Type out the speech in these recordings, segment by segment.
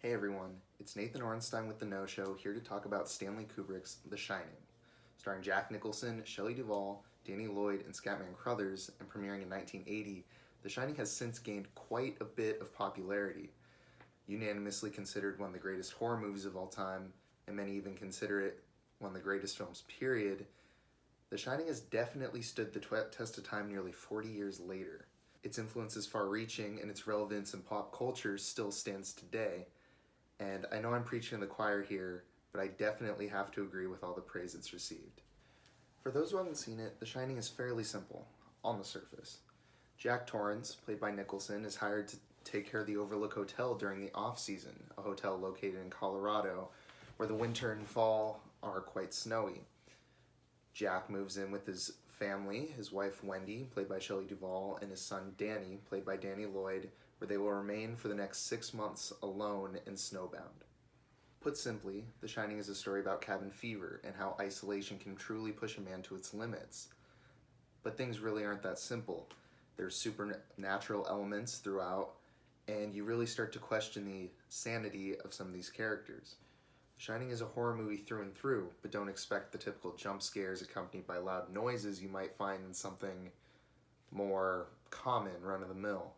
Hey everyone, it's Nathan Orenstein with The No Show, here to talk about Stanley Kubrick's The Shining. Starring Jack Nicholson, Shelley Duvall, Danny Lloyd, and Scatman Crothers, and premiering in 1980, The Shining has since gained quite a bit of popularity. Unanimously considered one of the greatest horror movies of all time, and many even consider it one of the greatest films, period, The Shining has definitely stood the test of time nearly 40 years later. Its influence is far-reaching, and its relevance in pop culture still stands today. And I know I'm preaching to the choir here, but I definitely have to agree with all the praise it's received. For those who haven't seen it, The Shining is fairly simple, on the surface. Jack Torrance, played by Nicholson, is hired to take care of the Overlook Hotel during the off-season, a hotel located in Colorado, where the winter and fall are quite snowy. Jack moves in with his family, his wife Wendy, played by Shelley Duvall, and his son Danny, played by Danny Lloyd, where they will remain for the next 6 months alone and snowbound. Put simply, The Shining is a story about cabin fever and how isolation can truly push a man to its limits. But things really aren't that simple. There's supernatural elements throughout, and you really start to question the sanity of some of these characters. The Shining is a horror movie through and through, but don't expect the typical jump scares accompanied by loud noises you might find in something more common, run-of-the-mill.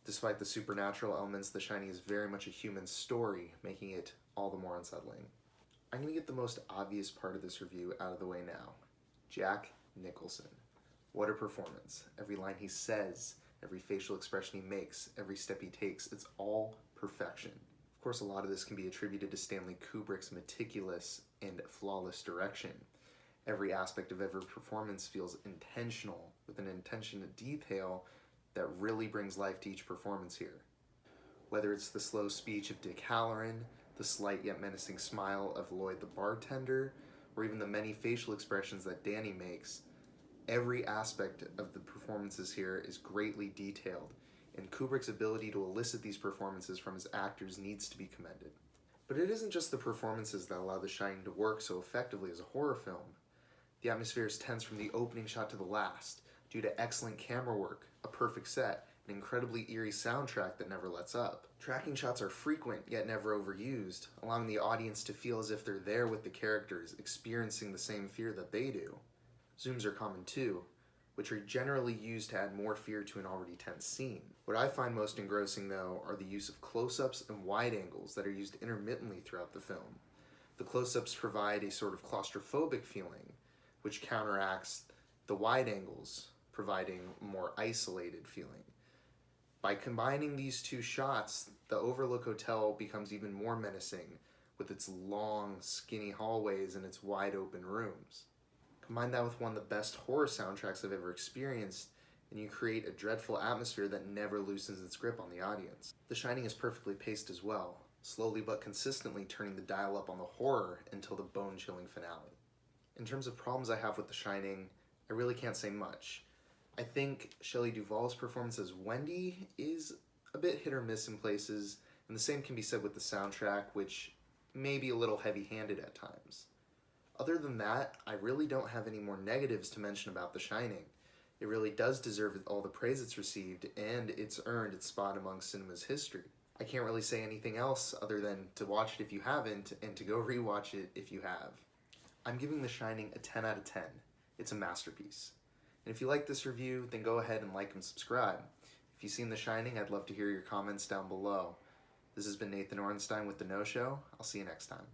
Despite the supernatural elements, The Shining is very much a human story, making it all the more unsettling. I'm going to get the most obvious part of this review out of the way now. Jack Nicholson. What a performance. Every line he says, every facial expression he makes, every step he takes, it's all perfection. Of course, a lot of this can be attributed to Stanley Kubrick's meticulous and flawless direction. Every aspect of every performance feels intentional, with an attention to detail that really brings life to each performance here. Whether it's the slow speech of Dick Halloran, the slight yet menacing smile of Lloyd the bartender, or even the many facial expressions that Danny makes, every aspect of the performances here is greatly detailed, and Kubrick's ability to elicit these performances from his actors needs to be commended. But it isn't just the performances that allow The Shining to work so effectively as a horror film. The atmosphere is tense from the opening shot to the last, due to excellent camera work, a perfect set, an incredibly eerie soundtrack that never lets up. Tracking shots are frequent, yet never overused, allowing the audience to feel as if they're there with the characters, experiencing the same fear that they do. Zooms are common too, which are generally used to add more fear to an already tense scene. What I find most engrossing, though, are the use of close-ups and wide angles that are used intermittently throughout the film. The close-ups provide a sort of claustrophobic feeling, which counteracts the wide angles, providing a more isolated feeling. By combining these two shots, the Overlook Hotel becomes even more menacing, with its long, skinny hallways and its wide open rooms. Combine that with one of the best horror soundtracks I've ever experienced, and you create a dreadful atmosphere that never loosens its grip on the audience. The Shining is perfectly paced as well, slowly but consistently turning the dial up on the horror until the bone-chilling finale. In terms of problems I have with The Shining, I really can't say much. I think Shelley Duvall's performance as Wendy is a bit hit or miss in places, and the same can be said with the soundtrack, which may be a little heavy-handed at times. Other than that, I really don't have any more negatives to mention about The Shining. It really does deserve all the praise it's received, and it's earned its spot among cinema's history. I can't really say anything else other than to watch it if you haven't, and to go rewatch it if you have. I'm giving The Shining a 10 out of 10. It's a masterpiece. And if you like this review, then go ahead and like and subscribe. If you've seen The Shining, I'd love to hear your comments down below. This has been Nathan Orenstein with The No Show. I'll see you next time.